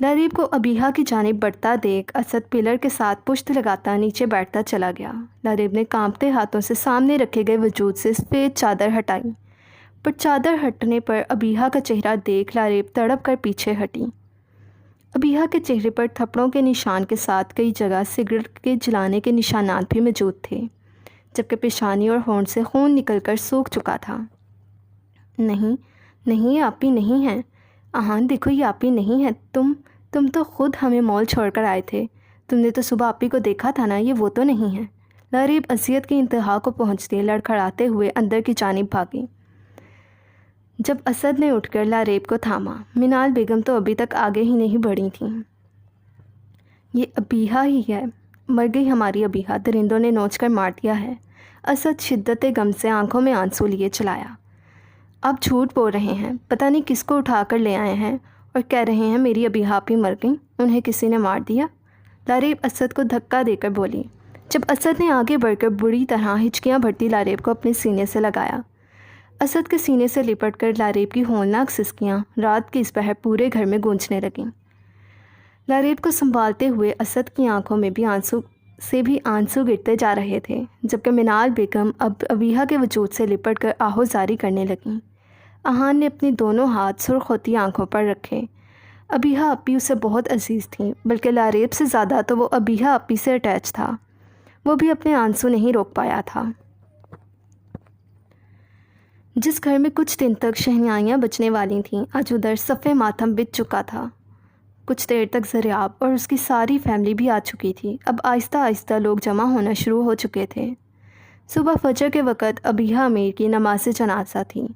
لریب کو ابیحہ کی جانب بڑھتا دیکھ اسد پلر کے ساتھ پشت لگاتا نیچے بیٹھتا چلا گیا۔ لریب نے کانپتے ہاتھوں سے سامنے رکھے گئے وجود سے سفید چادر ہٹائی، پر چادر ہٹنے پر ابیحہ کا چہرہ دیکھ لریب تڑپ کر پیچھے ہٹی۔ ابیحہ کے چہرے پر تھپڑوں کے نشان کے ساتھ کئی جگہ سگریٹ کے جلانے کے نشانات بھی موجود تھے، جبکہ پیشانی اور ہونٹ سے خون نکل کر سوکھ چکا تھا۔ نہیں نہیں، یہ آپی نہیں ہے۔ آہان دیکھو، یہ آپی نہیں ہے۔ تم تو خود ہمیں مال چھوڑ کر آئے تھے۔ تم نے تو صبح آپی کو دیکھا تھا نا، یہ وہ تو نہیں ہے۔ لریب اذیت کی انتہا کو پہنچتے لڑکھڑاتے ہوئے اندر کی جانب بھاگی۔ جب اسد نے اٹھ کر لریب کو تھاما، منال بیگم تو ابھی تک آگے ہی نہیں بڑھی تھیں۔ یہ ابیحہ ہی ہے، مر گئی ہماری ابیحہ، درندوں نے نوچ کر مار دیا ہے۔ اسد شدت غم سے آنکھوں میں آنسو لیے چلایا۔ آپ جھوٹ بول رہے ہیں، پتہ نہیں کس کو اٹھا کر لے آئے ہیں اور کہہ رہے ہیں میری ابیحہ بھی مر گئی، انہیں کسی نے مار دیا۔ لریب اسد کو دھکا دے کر بولی۔ جب اسد نے آگے بڑھ کر بری طرح ہچکیاں بھرتی لریب کو اپنے سینے سے لگایا، اسد کے سینے سے لپٹ کر لریب کی ہولناک سسکیاں رات کی اس پہر پورے گھر میں گونجنے لگیں۔ لریب کو سنبھالتے ہوئے اسد کی آنکھوں میں بھی آنسو گرتے جا رہے تھے، جبکہ منال بیگم اب ابیحہ کے وجود سے لپٹ کر آہوزاری کرنے لگیں۔ آہان نے اپنی دونوں ہاتھ سرخ ہوتی آنکھوں پر رکھے۔ ابیحہ اپی اسے بہت عزیز تھیں، بلکہ لریب سے زیادہ تو وہ ابیحہ اپی سے اٹیچ تھا۔ وہ بھی اپنے آنسو نہیں روک پایا تھا۔ جس گھر میں کچھ دن تک شہنائیاں بجنے والی تھیں، آج ادھر صف ماتم بچ چکا تھا۔ کچھ دیر تک زریاب اور اس کی ساری فیملی بھی آ چکی تھی۔ اب آہستہ آہستہ لوگ جمع ہونا شروع ہو چکے تھے۔ صبح فجر کے وقت ابیحہ امیر کی نماز جنازہ تھی۔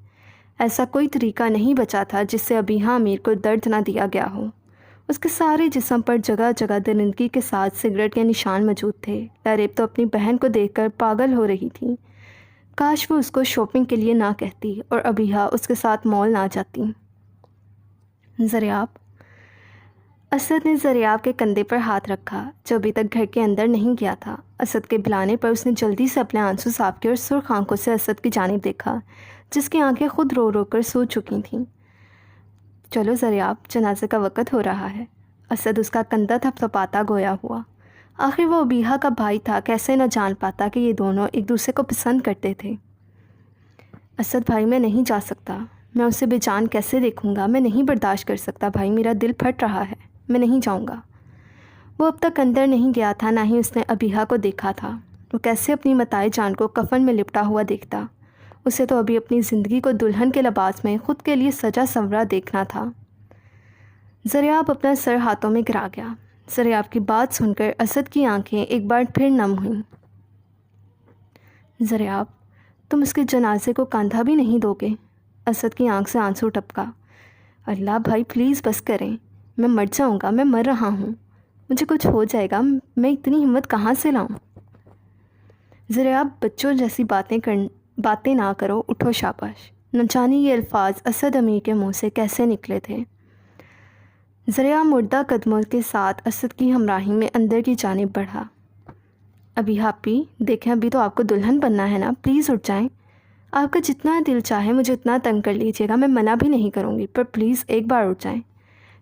ایسا کوئی طریقہ نہیں بچا تھا جس سے ابیحہ امیر کو درد نہ دیا گیا ہو۔ اس کے سارے جسم پر جگہ جگہ درندگی کے ساتھ سگریٹ کے نشان موجود تھے۔ لریب تو اپنی بہن کو دیکھ کر پاگل ہو رہی تھی۔ کاش وہ اس کو شاپنگ کے لیے نہ کہتی اور ابیحہ اس کے ساتھ مال نہ جاتی۔ زریاب۔ اسد نے زریاب کے کندھے پر ہاتھ رکھا، جو ابھی تک گھر کے اندر نہیں گیا تھا۔ اسد کے بلانے پر اس نے جلدی سے اپنے آنسو صاف کیے اور سرخ آنکھوں سے اسد کی جانب دیکھا، جس کی آنکھیں خود رو رو کر سو چکی تھیں۔ چلو زریاب، جنازے کا وقت ہو رہا ہے۔ اسد اس کا کندھا تھپتھپاتا گویا ہوا۔ آخر وہ ابیحہ کا بھائی تھا، کیسے نہ جان پاتا کہ یہ دونوں ایک دوسرے کو پسند کرتے تھے۔ اسد بھائی، میں نہیں جا سکتا، میں اسے بے جان کیسے دیکھوں گا، میں نہیں برداشت کر سکتا بھائی، میرا دل پھٹ رہا ہے، میں نہیں جاؤں گا۔ وہ اب تک اندر نہیں گیا تھا، نہ ہی اس نے ابیحہ کو دیکھا تھا۔ وہ کیسے اپنی متاع جان کو کفن میں لپٹا ہوا دیکھتا؟ اسے تو ابھی اپنی زندگی کو دلہن کے لباس میں خود کے لیے سجا سنورا دیکھنا تھا۔ زریاب اپنا سر ہاتھوں میں گرا گیا۔ زریاب کی بات سن کر اسد کی آنکھیں ایک بار پھر نم ہوئیں۔ زریاب، تم اس کے جنازے کو کاندھا بھی نہیں دو گے؟ اسد کی آنکھ سے آنسو ٹپکا۔ اللہ بھائی پلیز بس کریں، میں مر جاؤں گا، میں مر رہا ہوں، مجھے کچھ ہو جائے گا، میں اتنی ہمت کہاں سے لاؤں؟ زریاب، بچوں جیسی باتیں نہ کرو، اٹھو شاباش۔ نہ جانے یہ الفاظ اسد امیر کے منہ سے کیسے نکلے تھے۔ زریاب مردہ قدموں کے ساتھ اسد کی ہمراہی میں اندر کی جانب بڑھا۔ ابیحہ اپی، دیکھیں ابھی تو آپ کو دلہن بننا ہے نا، پلیز اٹھ جائیں۔ آپ کا جتنا دل چاہے مجھے اتنا تنگ کر لیجیے گا، میں منع بھی نہیں کروں گی، پر پلیز ایک بار اٹھ جائیں۔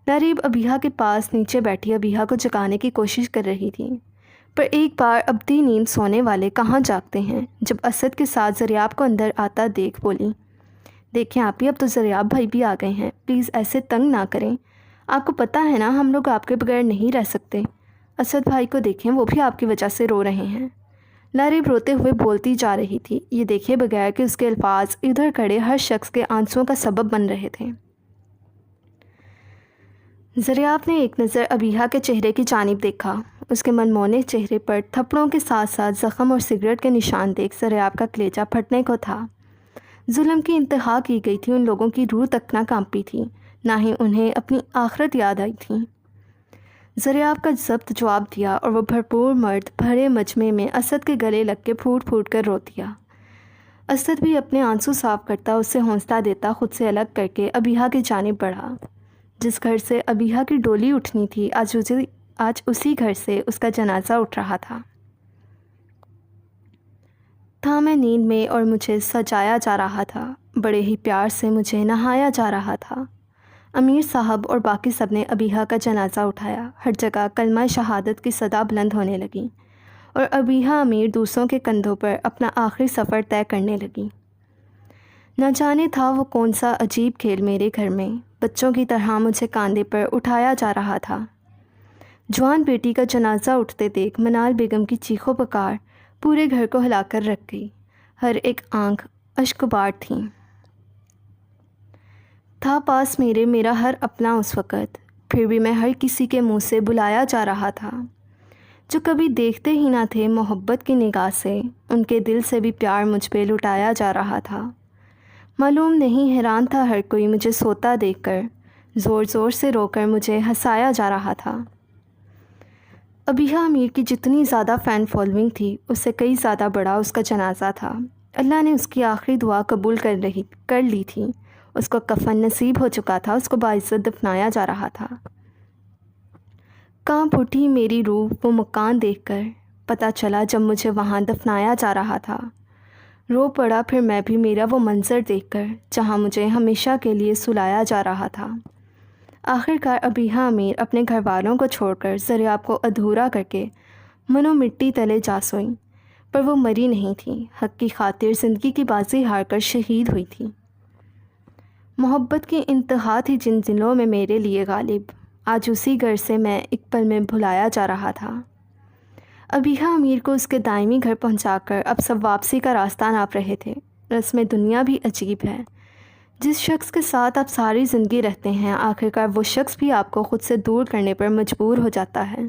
لریب ابیحہ کے پاس نیچے بیٹھی ابیحہ کو جگانے کی کوشش کر رہی تھی، پر ایک بار ابدی نیند سونے والے کہاں جاگتے ہیں۔ جب اسد کے ساتھ زریاب کو اندر آتا دیکھ بولی، دیکھیں آپی، اب تو زریاب بھائی بھی آ گئے ہیں، پلیز ایسے تنگ نہ کریں، آپ کو پتہ ہے نا ہم لوگ آپ کے بغیر نہیں رہ سکتے۔ اسد بھائی کو دیکھیں، وہ بھی آپ کی وجہ سے رو رہے ہیں۔ لریب روتے ہوئے بولتی جا رہی تھی، یہ دیکھے بغیر کہ اس کے الفاظ ادھر کھڑے ہر شخص کے آنسوؤں کا سبب بن رہے تھے۔ زریاب نے ایک نظر ابیحہ کے چہرے کی جانب دیکھا۔ اس کے منمونے چہرے پر تھپڑوں کے ساتھ ساتھ زخم اور سگریٹ کے نشان دیکھ زریاب کا کلیجہ پھٹنے کو تھا۔ ظلم کی انتہا کی گئی تھی، ان لوگوں کی روح تک نہ کانپی تھی، نہ ہی انہیں اپنی آخرت یاد آئی تھی۔ زریاب کا ضبط جواب دیا اور وہ بھرپور مرد بھرے مجمع میں اسد کے گلے لگ کے پھوٹ پھوٹ کر رو دیا۔ اسد بھی اپنے آنسو صاف کرتا، اسے حوصلہ دیتا خود سے الگ کر کے ابیحہ کی جانب بڑھا۔ جس گھر سے ابیحہ کی ڈولی اٹھنی تھی، آج اسی گھر سے اس کا جنازہ اٹھ رہا تھا میں نیند میں اور مجھے سجایا جا رہا تھا، بڑے ہی پیار سے مجھے نہایا جا رہا تھا۔ امیر صاحب اور باقی سب نے ابیحہ کا جنازہ اٹھایا۔ ہر جگہ کلمہ شہادت کی صدا بلند ہونے لگی اور ابیحہ امیر دوسروں کے کندھوں پر اپنا آخری سفر طے کرنے لگی۔ نہ جانے تھا وہ کون سا عجیب کھیل میرے گھر میں بچوں کی طرح مجھے کاندھے پر اٹھایا جا رہا تھا۔ جوان بیٹی کا جنازہ اٹھتے دیکھ منال بیگم کی چیخو پکار پورے گھر کو ہلا کر رکھ گئی۔ ہر ایک آنکھ اشکبار تھیں۔ تھا پاس میرا ہر اپنا اس وقت، پھر بھی میں ہر کسی کے منہ سے بلایا جا رہا تھا۔ جو کبھی دیکھتے ہی نہ تھے محبت کی نگاہ سے، ان کے دل سے بھی پیار مجھ پہ لٹایا جا رہا تھا۔ معلوم نہیں حیران تھا ہر کوئی مجھے سوتا دیکھ کر، زور زور سے رو کر مجھے ہنسایا جا رہا تھا۔ ابیحہ امیر کی جتنی زیادہ فین فالوئنگ تھی اس سے کئی زیادہ بڑا اس کا جنازہ تھا۔ اللہ نے اس کی آخری دعا قبول کر لی تھی۔ اس کو کفن نصیب ہو چکا تھا، اس کو باعزت دفنایا جا رہا تھا۔ کانپ اٹھی میری روح وہ مکان دیکھ کر، پتہ چلا جب مجھے وہاں دفنایا جا رہا تھا۔ رو پڑا پھر میں بھی میرا وہ منظر دیکھ کر جہاں مجھے ہمیشہ کے لیے سلایا جا رہا تھا۔ آخر کار ابیحہ امیر اپنے گھر والوں کو چھوڑ کر ضریاب کو ادھورا کر کے منو مٹی تلے جا سوئیں، پر وہ مری نہیں تھی، حق کی خاطر زندگی کی بازی ہار کر شہید ہوئی تھی۔ محبت کی انتہا تھی جن دلوں میں میرے لیے غالب، آج اسی گھر سے میں ایک پل میں بھلایا جا رہا تھا۔ ابیحہ امیر کو اس کے دائمی گھر پہنچا کر اب سب واپسی کا راستہ ناپ رہے تھے۔ رسم دنیا بھی عجیب ہے، جس شخص کے ساتھ آپ ساری زندگی رہتے ہیں آخرکار وہ شخص بھی آپ کو خود سے دور کرنے پر مجبور ہو جاتا ہے۔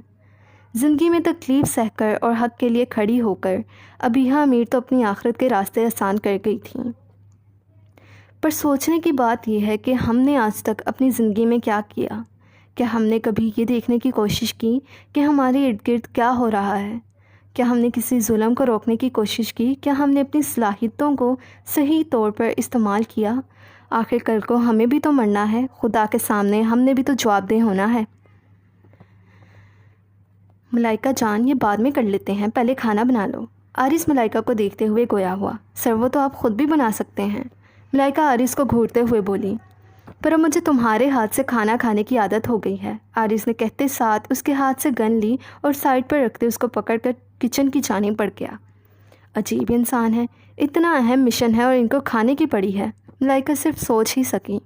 زندگی میں تکلیف سہ کر اور حق کے لیے کھڑی ہو کر ابیحہ امیر تو اپنی آخرت کے راستے آسان کر گئی تھیں۔ پر سوچنے کی بات یہ ہے کہ ہم نے آج تک اپنی زندگی میں کیا کیا؟ کیا ہم نے کبھی یہ دیکھنے کی کوشش کی کہ ہمارے ارد گرد کیا ہو رہا ہے؟ کیا ہم نے کسی ظلم کو روکنے کی کوشش کی؟ کیا ہم نے اپنی صلاحیتوں کو صحیح طور پر استعمال کیا؟ آخر کل کو ہمیں بھی تو مرنا ہے، خدا کے سامنے ہم نے بھی تو جواب دہ ہونا ہے۔ ملائکہ جان، یہ بعد میں کر لیتے ہیں، پہلے کھانا بنا لو۔ آرس ملائکہ کو دیکھتے ہوئے گویا ہوا، سر وہ تو آپ خود بھی بنا سکتے ہیں۔ ملائکہ آرس کو گھورتے ہوئے بولی، پر اب مجھے تمہارے ہاتھ سے کھانا کھانے کی عادت ہو گئی ہے۔ آرس نے کہتے ساتھ اس کے ہاتھ سے گن لی اور سائڈ پر رکھتے اس کو پکڑ کر کچن کی جانب بڑھ گیا۔ عجیب انسان ہے، اتنا اہم مشن ہے اور ان کو کھانے کی پڑی ہے۔ ملائکہ صرف سوچ ہی سکی۔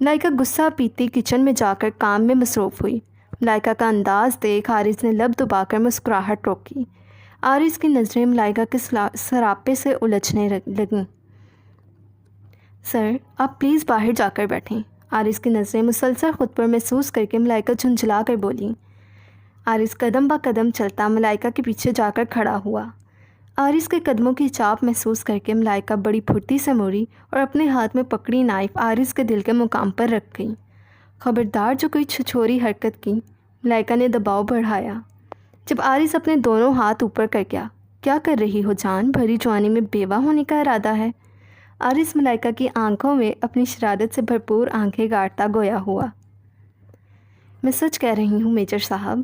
ملائکہ غصہ پیتی کچن میں جا کر کام میں مصروف ہوئی۔ ملائکہ کا انداز دیکھ آرس نے لب دبا کر مسکراہٹ روکی۔ آرس کی نظریں ملائکہ کے سراپے سے الجھنے لگیں۔ سر، آپ پلیز باہر جا کر بیٹھیں۔ آرس کی نظریں مسلسل خود پر محسوس کر کے ملائکہ جھنجھلا کر بولی۔ آرس قدم با قدم چلتا ملائکہ کے پیچھے جا کر کھڑا ہوا۔ آرس کے قدموں کی چاپ محسوس کر کے ملائکہ بڑی پھرتی سے موڑی اور اپنے ہاتھ میں پکڑی نائف آرس کے دل کے مقام پر رکھ گئی۔ خبردار جو کوئی چھچوری حرکت کی، ملائکہ نے دباؤ بڑھایا۔ جب آرس اپنے دونوں ہاتھ اوپر کر گیا، کیا کر رہی ہو جان؟ بھری جوانی میں بیوہ ہونے کا ارادہ ہے؟ آرس ملائکہ کی آنکھوں میں اپنی شرارت سے بھرپور آنکھیں گاڑتا گویا ہوا۔ میں سچ کہہ رہی ہوں میجر صاحب،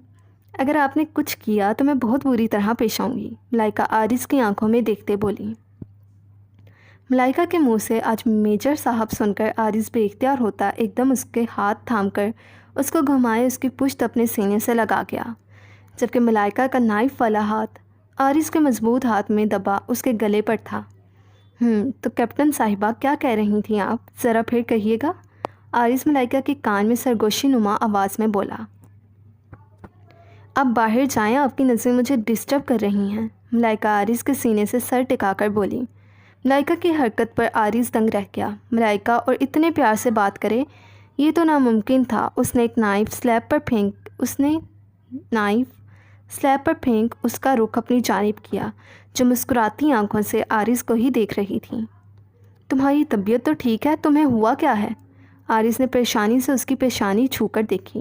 اگر آپ نے کچھ کیا تو میں بہت بری طرح پیش آؤں گی، ملائکہ آرس کی آنکھوں میں دیکھتے بولی۔ ملائکہ کے منہ سے آج میجر صاحب سن کر آرس بے اختیار ہوتا ایک دم اس کے ہاتھ تھام کر اس کو گھمائے اس کی پشت اپنے سینے سے لگا گیا، جبکہ ملائکہ کا نائف والا ہاتھ آرس کے مضبوط ہاتھ میں دبا اس کے گلے پر تھا۔ تو کیپٹن صاحبہ کیا کہہ رہی تھیں آپ؟ ذرا پھر کہیے گا؟ آرس ملائکہ کے کان میں سرگوشی نما آواز میں بولا۔ آپ باہر جائیں، آپ کی نظریں مجھے ڈسٹرب کر رہی ہیں، ملائکہ آرس کے سینے سے سر ٹکا کر بولی۔ ملائکہ کی حرکت پر آرس دنگ رہ گیا۔ ملائکہ اور اتنے پیار سے بات کرے یہ تو ناممکن تھا۔ اس نے ایک نائف سلیب پر پھینک اس کا رخ اپنی جانب کیا، جو مسکراتی آنکھوں سے آرس کو ہی دیکھ رہی تھی۔ تمہاری طبیعت تو ٹھیک ہے؟ تمہیں ہوا کیا ہے؟ آرس نے پریشانی سے اس کی پیشانی چھو کر دیکھی۔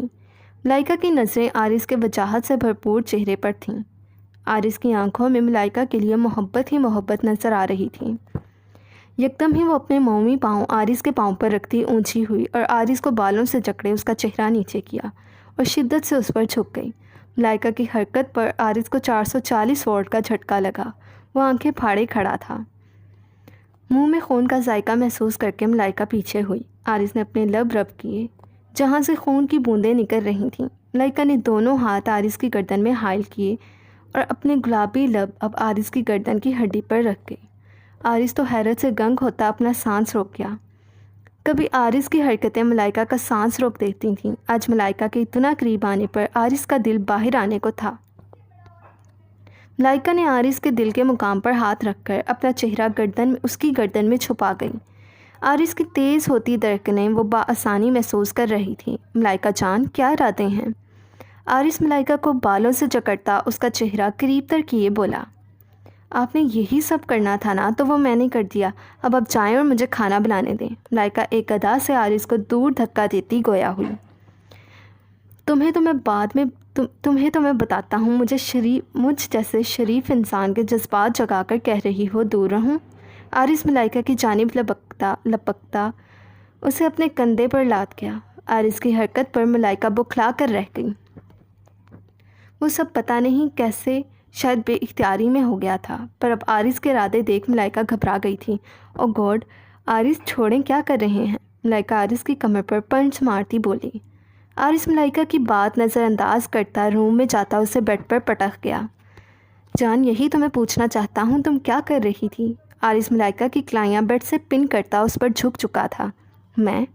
ملائکہ کی نظریں آرس کے وجاہت سے بھرپور چہرے پر تھیں۔ آرس کی آنکھوں میں ملائکہ کے لیے محبت ہی محبت نظر آ رہی تھی۔ یکدم ہی وہ اپنے مومی پاؤں آرس کے پاؤں پر رکھتی اونچی ہوئی اور آرس کو بالوں سے جکڑے اس کا چہرہ نیچے کیا اور شدت سے اس پر جھک گئی۔ ملائکہ کی حرکت پر آرس کو 440 واٹ کا جھٹکا لگا۔ وہ آنکھیں پھاڑے کھڑا تھا۔ منہ میں خون کا ذائقہ محسوس کر کے ملائکہ پیچھے ہوئی۔ آرس نے اپنے لب رب کیے۔ جہاں سے خون کی بوندیں نکل رہی تھیں۔ ملائکہ نے دونوں ہاتھ آرز کی گردن میں حائل کیے اور اپنے گلابی لب اب آرز کی گردن کی ہڈی پر رکھ گئی۔ آرز تو حیرت سے گنگ ہوتا اپنا سانس روک گیا۔ کبھی آرز کی حرکتیں ملائکہ کا سانس روک دیتی تھیں، آج ملائکہ کے اتنا قریب آنے پر آرز کا دل باہر آنے کو تھا۔ ملائکہ نے آرز کے دل کے مقام پر ہاتھ رکھ کر اپنا چہرہ اس کی گردن میں چھپا گئی۔ آرز کی تیز ہوتی دھڑکنیں وہ بآسانی محسوس کر رہی تھی۔ ملائکہ جان، کیا ارادے ہیں؟ آرز ملائکہ کو بالوں سے جکڑتا اس کا چہرہ قریب تر کیے بولا، آپ نے یہی سب کرنا تھا نا، تو وہ میں نے کر دیا، اب آپ جائیں اور مجھے کھانا بنانے دیں۔ ملائکہ ایک ادا سے آرز کو دور دھکا دیتی گویا ہوئی، تمہیں تو میں بتاتا ہوں، مجھ جیسے شریف انسان کے جذبات جگا کر کہہ رہی ہو دور رہوں؟ آرز ملائکہ کی جانب لپکتا اسے اپنے کندھے پر لاد گیا۔ آرز کی حرکت پر ملائکہ بکھلا کر رہ گئی۔ وہ سب پتہ نہیں کیسے شاید بے اختیاری میں ہو گیا تھا، پر اب آرز کے ارادے دیکھ ملائکہ گھبرا گئی تھی۔ او گاڈ، آرز چھوڑیں، کیا کر رہے ہیں؟ ملائکہ آرز کی کمر پر پنچ مارتی بولی۔ آرز ملائکہ کی بات نظر انداز کرتا روم میں جاتا اسے بیڈ پر پٹک گیا۔ جان، یہی تو میں پوچھنا چاہتا ہوں، تم کیا کر رہی تھی؟ آرز ملائکہ کی کلائیاں بیڈ سے پن کرتا اس پر جھک چکا تھا۔ میں؟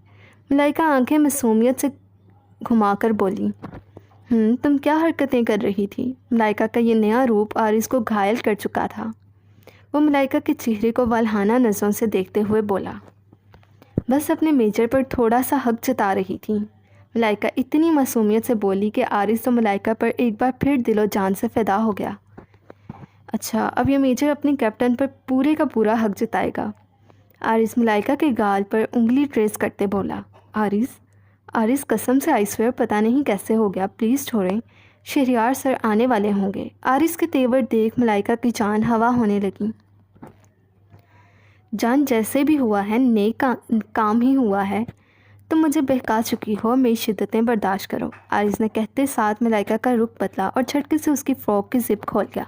ملائکہ آنکھیں معصومیت سے گھما کر بولی، تم کیا حرکتیں کر رہی تھی؟ ملائکہ کا یہ نیا روپ آرز کو گھائل کر چکا تھا۔ وہ ملائکہ کے چہرے کو والہانہ نظروں سے دیکھتے ہوئے بولا، بس اپنے میجر پر تھوڑا سا حق جتا رہی تھی۔ ملائکہ اتنی معصومیت سے بولی کہ آرز تو ملائکہ پر ایک بار پھر دل و جان سے فدا ہو گیا۔ اچھا، اب یہ میجر اپنے کیپٹن پر پورے کا پورا حق جتائے گا۔ آرز ملائکہ کے گال پر انگلی ٹریس کرتے بولا۔ آرز قسم سے آئی سویئر پتہ نہیں کیسے ہو گیا، پلیز چھوڑیں، شہریار سر آنے والے ہوں گے۔ آرز کے تیور دیکھ ملائکہ کی جان ہوا ہونے لگی۔ جان، جیسے بھی ہوا ہے نیک کام ہی ہوا ہے، تم مجھے بہکا چکی ہو، میری شدتیں برداشت کرو۔ آرز نے کہتے ساتھ ملائکہ کا رخ بدلا اور جھٹکے سے اس کی فراک کی زپ کھول گیا۔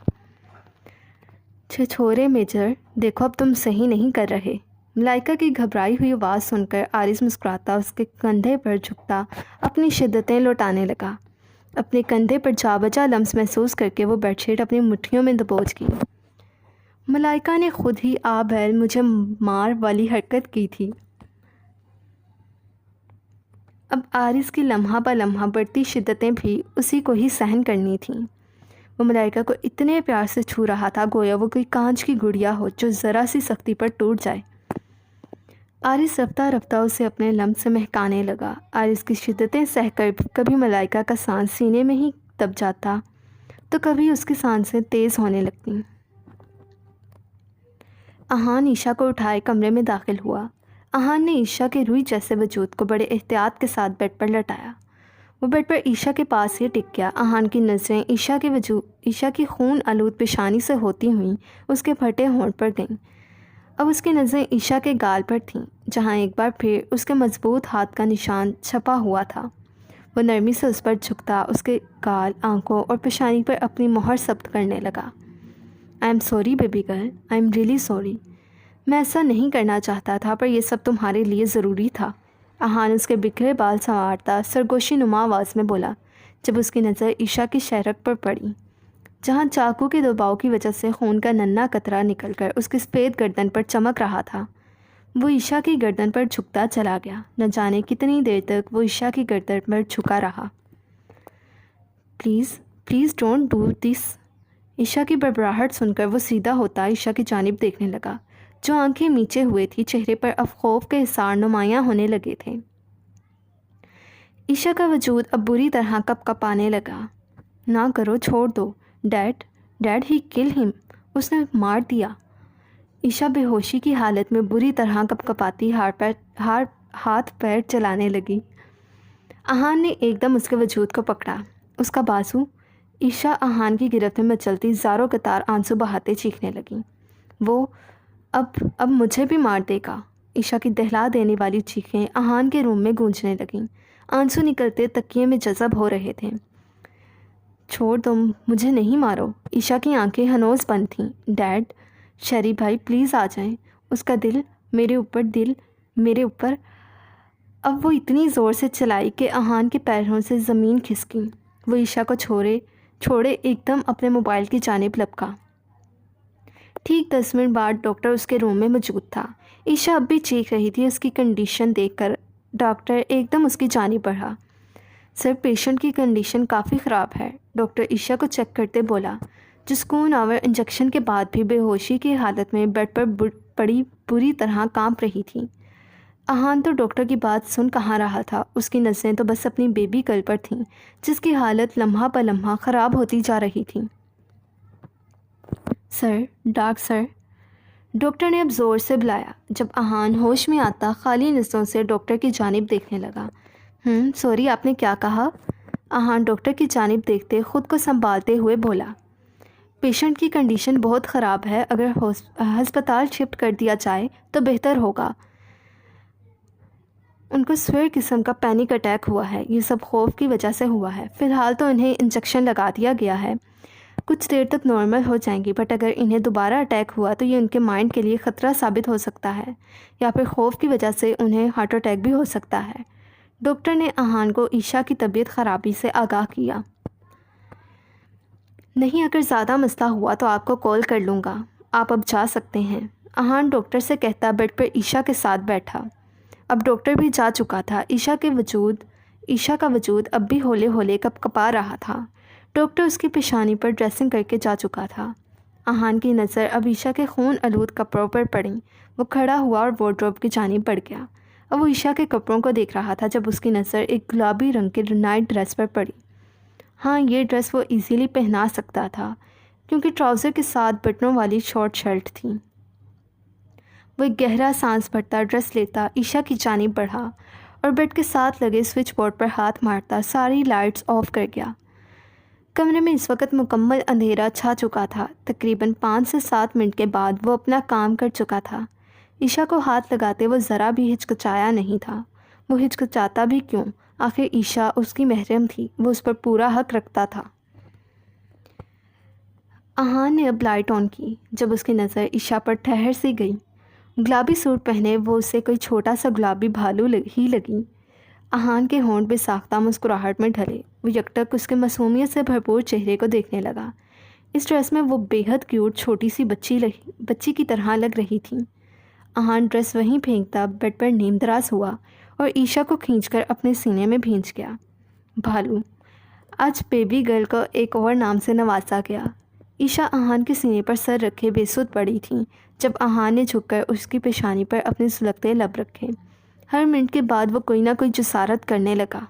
چھچورے میجر، دیکھو اب تم صحیح نہیں کر رہے۔ ملائکہ کی گھبرائی ہوئی آواز سن کر آرز مسکراتا اس کے کندھے پر جھکتا اپنی شدتیں لوٹانے لگا۔ اپنے کندھے پر جا بجا لمس محسوس کر کے وہ بیڈ شیٹ اپنی مٹھیوں میں دبوچ کی۔ ملائکہ نے خود ہی آ بیل مجھے مار والی حرکت کی تھی۔ اب آرز کی لمحہ بہ لمحہ بڑھتی شدتیں بھی اسی کو ہی سہن کرنی تھیں۔ وہ ملائکہ کو اتنے پیار سے چھو رہا تھا گویا وہ کوئی کانچ کی گڑیا ہو جو ذرا سی سختی پر ٹوٹ جائے۔ آرز رفتہ رفتہ اسے اپنے لمس سے مہکانے لگا۔ آرز کی شدتیں سہ کر کبھی ملائکہ کا سانس سینے میں ہی دب جاتا تو کبھی اس کی سانسیں تیز ہونے لگتیں۔ احان عیشا کو اٹھائے کمرے میں داخل ہوا۔ احان نے عیشا کے روئی جیسے وجود کو بڑے احتیاط کے ساتھ بیڈ پر لٹایا۔ وہ بیڈ پر عیشا کے پاس ہی ٹک گیا۔ احان کی نظریں عیشا کی خون آلود پیشانی سے ہوتی ہوئیں اس کے پھٹے ہونٹ پر گئیں۔ اب اس کی نظریں عیشا کے گال پر تھیں، جہاں ایک بار پھر اس کے مضبوط ہاتھ کا نشان چھپا ہوا تھا۔ وہ نرمی سے اس پر جھکتا اس کے گال، آنکھوں اور پیشانی پر اپنی مہر ثبت کرنے لگا۔ I am sorry baby girl, I am really sorry. میں ایسا نہیں کرنا چاہتا تھا، پر یہ سب تمہارے لیے ضروری تھا۔ احان اس کے بکھرے بال سنوارتا سرگوشی نما آواز میں بولا جب اس کی نظر عیشا کی شہرک پر پڑی، جہاں چاقو کے دباؤ کی وجہ سے خون کا ننھا قطرہ نکل کر اس کی سفید گردن پر چمک رہا تھا۔ وہ عیشا کی گردن پر جھکتا چلا گیا۔ نہ جانے کتنی دیر تک وہ عیشا کی گردن پر جھکا رہا۔ Please don't do this. Aisha کی بڑبڑاہٹ سن کر وہ سیدھا ہوتا عیشا کی جانب دیکھنے لگا، جو آنکھیں میچے ہوئے تھی، چہرے پر اب خوف کے اثار نمایاں ہونے لگے تھے۔ عیشا کا وجود اب بری طرح کپ کپانے لگا۔ نہ کرو، چھوڑ دو۔ ڈیڈ ہی کل ہم، اس نے مار دیا۔ عیشا بے ہوشی کی حالت میں بری طرح کپ کپاتی ہاتھ پیر چلانے لگی۔ احان نے ایک دم اس کے وجود کو پکڑا، اس کا بازو۔ عیشا احان کی گرفت میں مچلتی زاروں قطار آنسو بہاتے چیخنے لگی۔ وہ اب مجھے بھی مار دے گا۔ عیشا کی دہلا دینے والی چیخیں احان کے روم میں گونجنے لگیں۔ آنسو نکلتے تکیے میں جذب ہو رہے تھے۔ چھوڑ دو، مجھے نہیں مارو۔ عیشا کی آنکھیں ہنوز بند تھیں۔ ڈیڈ، شیری بھائی پلیز آ جائیں۔ اس کا دل میرے اوپر اب وہ اتنی زور سے چلائی کہ احان کے پیروں سے زمین کھسکی۔ وہ عشا کو چھوڑے ایک دم اپنے موبائل کی جانب لپکا۔ ٹھیک 10 منٹ بعد ڈاکٹر اس کے روم میں موجود تھا۔ عشا اب بھی چیخ رہی تھی۔ اس کی کنڈیشن دیکھ کر ڈاکٹر ایک دم اس کی جانب بڑھا۔ سر، پیشنٹ کی کنڈیشن کافی خراب ہے، ڈاکٹر عشا کو چیک کرتے بولا، جو سکون آور انجیکشن کے بعد بھی بے ہوشی کی حالت میں بیڈ پر پڑی بری طرح کانپ رہی تھی۔ احان تو ڈاکٹر کی بات سن کہاں رہا تھا۔ اس کی نظریں تو بس اپنی بیبی گرل پر تھیں، جس کی حالت لمحہ بہ لمحہ خراب ہوتی جا رہی تھی۔ سر، سر، ڈاکٹر نے اب زور سے بلایا۔ جب احان ہوش میں آتا خالی نظروں سے ڈاکٹر کی جانب دیکھنے لگا۔ سوری، آپ نے کیا کہا؟ احان ڈاکٹر کی جانب دیکھتے خود کو سنبھالتے ہوئے بولا، پیشنٹ کی کنڈیشن بہت خراب ہے، اگر ہسپتال شفٹ کر دیا جائے تو بہتر ہوگا۔ ان کو سویر قسم کا پینک اٹیک ہوا ہے۔ یہ سب خوف کی وجہ سے ہوا ہے۔ فی الحال تو انہیں انجیکشن لگا دیا گیا ہے، کچھ دیر تک نارمل ہو جائیں گی، بٹ اگر انہیں دوبارہ اٹیک ہوا تو یہ ان کے مائنڈ کے لیے خطرہ ثابت ہو سکتا ہے، یا پھر خوف کی وجہ سے انہیں ہارٹ اٹیک بھی ہو سکتا ہے۔ ڈاکٹر نے احان کو عشا کی طبیعت خرابی سے آگاہ کیا۔ نہیں، اگر زیادہ مسئلہ ہوا تو آپ کو کال کر لوں گا، آپ اب جا سکتے ہیں، احان ڈاکٹر سے کہتا بیڈ پر عشا کے ساتھ بیٹھا۔ اب ڈاکٹر بھی جا چکا تھا۔ عشا کا وجود اب بھی ہولے ہولے کپا رہا تھا۔ ڈاکٹر اس کی پیشانی پر ڈریسنگ کر کے جا چکا تھا۔ احان کی نظر اب عشا کے خون آلود کپڑوں پر پڑی۔ وہ کھڑا ہوا اور وارڈروب کی جانب بڑھ گیا۔ اب وہ عشا کے کپڑوں کو دیکھ رہا تھا جب اس کی نظر ایک گلابی رنگ کے نائٹ ڈریس پر پڑی۔ ہاں، یہ ڈریس وہ ایزیلی پہنا سکتا تھا، کیونکہ ٹراؤزر کے ساتھ بٹنوں والی شارٹ شرٹ تھی۔ وہ ایک گہرا سانس بھرتا ڈریس لیتا عشا کی جانب بڑھا اور بیڈ کے ساتھ لگے سوئچ بورڈ پر ہاتھ مارتا ساری لائٹس آف کر گیا۔ کمرے میں اس وقت مکمل اندھیرا چھا چکا تھا۔ تقریباً 5 سے 7 منٹ کے بعد وہ اپنا کام کر چکا تھا۔ عشا کو ہاتھ لگاتے وہ ذرا بھی ہچکچایا نہیں تھا۔ وہ ہچکچاتا بھی کیوں؟ آخر عشا اس کی محرم تھی، وہ اس پر پورا حق رکھتا تھا۔ احان نے اب لائٹ آن کی۔ جب اس کی نظر عشا پر ٹھہر سی گئی، گلابی سوٹ پہنے وہ اسے کوئی چھوٹا سا گلابی بھالو ہی لگی۔ احان کے ہونٹ بے ساختہ مسکراہٹ میں ڈھلے۔ وہ یکٹک اس کے معصومیت سے بھرپور چہرے کو دیکھنے لگا۔ اس ڈریس میں وہ بے حد کیوٹ چھوٹی سی بچی کی طرح لگ رہی تھی۔ احان ڈریس وہیں پھینکتا بیڈ پر نیم دراز ہوا اور عشا کو کھینچ کر اپنے سینے میں بھینچ گیا۔ بھالو، آج بیبی گرل کو ایک اور نام سے نوازا گیا۔ عشا احان کے سینے پر سر رکھے بے سود پڑی تھی جب احان نے جھک کر اس کی پیشانی پر اپنے سلگتے لب رکھے۔ ہر منٹ کے بعد وہ کوئی نہ کوئی جسارت کرنے لگا۔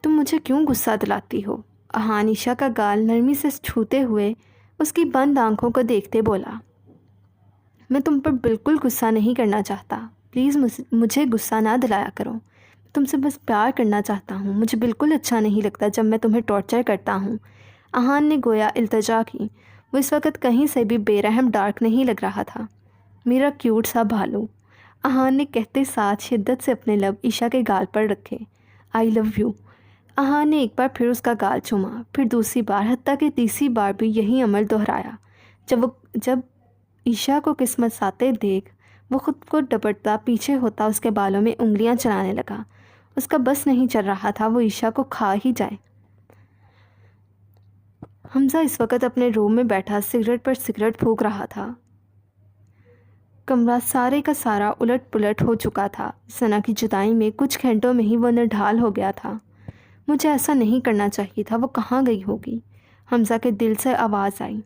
تم مجھے کیوں غصہ دلاتی ہو؟ احان عشا کا گال نرمی سے چھوتے ہوئے اس کی بند آنکھوں کو دیکھتے بولا۔ میں تم پر بالکل غصہ نہیں کرنا چاہتا، پلیز مجھے غصہ نہ دلایا کرو، تم سے بس پیار کرنا چاہتا ہوں، مجھے بالکل اچھا نہیں لگتا جب میں تمہیں ٹارچر کرتا ہوں۔ احان نے گویا التجا کی۔ وہ اس وقت کہیں سے بھی بے رحم ڈارک نہیں لگ رہا تھا۔ میرا کیوٹ سا بھالو، احان نے کہتے ساتھ شدت سے اپنے لب عشا کے گال پر رکھے۔ آئی لو یو۔ احان نے ایک بار پھر اس کا گال چوما، پھر دوسری بار، حتیٰ کہ تیسری بار بھی یہی عمل دہرایا۔ جب عشا کو قسمت ساتے دیکھ وہ خود کو ڈپٹتا پیچھے ہوتا اس کے بالوں میں انگلیاں چلانے لگا۔ اس کا بس نہیں چل رہا تھا وہ عشا کو کھا ہی جائے۔ حمزہ اس وقت اپنے روم میں بیٹھا سگریٹ پر سگریٹ پھونک رہا تھا۔ کمرہ سارے کا سارا الٹ پلٹ ہو چکا تھا۔ ثنا کی جدائی میں کچھ گھنٹوں میں ہی وہ نڈھال ہو گیا تھا۔ مجھے ایسا نہیں کرنا چاہیے تھا، وہ کہاں گئی ہوگی؟ حمزہ کے دل سے آواز آئی۔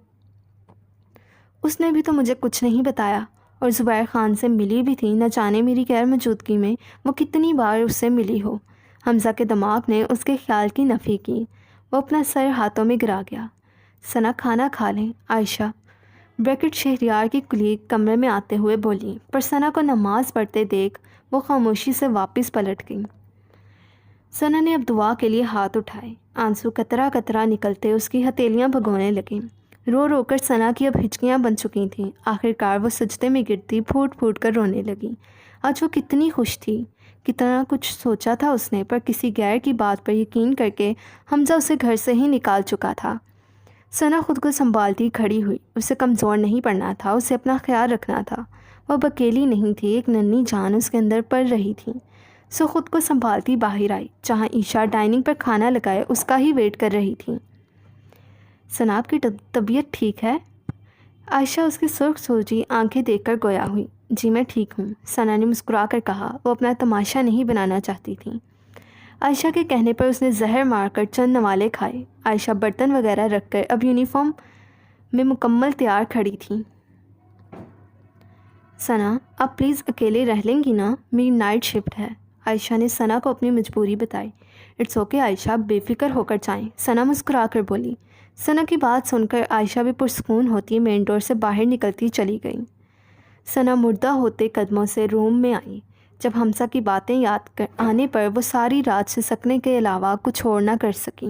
اس نے بھی تو مجھے کچھ نہیں بتایا، اور زبیر خان سے ملی بھی تھی، نہ جانے میری غیر موجودگی میں وہ کتنی بار اس سے ملی ہو۔ حمزہ کے دماغ نے اس کے خیال کی نفی کی۔ وہ اپنا سر ہاتھوں میں گرا گیا۔ ثنا، کھانا کھا لیں۔ عائشہ بریکٹ شہریار کی کلیگ کمرے میں آتے ہوئے بولی، پر ثنا کو نماز پڑھتے دیکھ وہ خاموشی سے واپس پلٹ گئی۔ ثنا نے اب دعا کے لیے ہاتھ اٹھائے۔ آنسو قطرہ قطرہ نکلتے اس کی ہتھیلیاں بھگونے لگیں۔ رو رو کر ثنا کی اب ہچکیاں بن چکی تھیں۔ آخرکار وہ سجدے میں گرتی پھوٹ پھوٹ کر رونے لگی۔ آج وہ کتنی خوش تھی، کتنا کچھ سوچا تھا اس نے، پر کسی غیر کی بات پر یقین کر کے حمزہ اسے گھر سے ہی نکال چکا تھا۔ ثنا خود کو سنبھالتی کھڑی ہوئی۔ اسے کمزور نہیں پڑنا تھا، اسے اپنا خیال رکھنا تھا۔ وہ اب اکیلی نہیں تھی، ایک ننھی جان اس کے اندر پڑ رہی تھی۔ سو خود کو سنبھالتی باہر آئی، جہاں عائشہ ڈائننگ پر کھانا لگائے اس کا ہی ویٹ کر رہی تھی۔ ثنا کی طبیعت ٹھیک ہے؟ عائشہ اس کی سرخ سوجی آنکھیں دیکھ کر گویا ہوئی۔ جی میں ٹھیک ہوں، ثنا نے مسکرا کر کہا۔ وہ اپنا تماشا نہیں بنانا چاہتی تھی۔ عائشہ کے کہنے پر اس نے زہر مار کر چند نوالے کھائے۔ عائشہ برتن وغیرہ رکھ کر اب یونیفارم میں مکمل تیار کھڑی تھی۔ ثنا آپ پلیز اکیلے رہ لیں گی نا، میری نائٹ شفٹ ہے۔ عائشہ نے ثنا کو اپنی مجبوری بتائی۔ اٹس اوکے عائشہ، آپ بے فکر ہو کر جائیں، ثنا مسکرا کر بولی۔ ثنا کی بات سن کر عائشہ بھی پرسکون ہوتی مین ڈور سے باہر نکلتی چلی گئی۔ ثنا مردہ ہوتے قدموں سے روم میں آئی۔ جب حمزہ کی باتیں یاد آنے پر وہ ساری رات سے سکنے کے علاوہ کچھ اور نہ کر سکی۔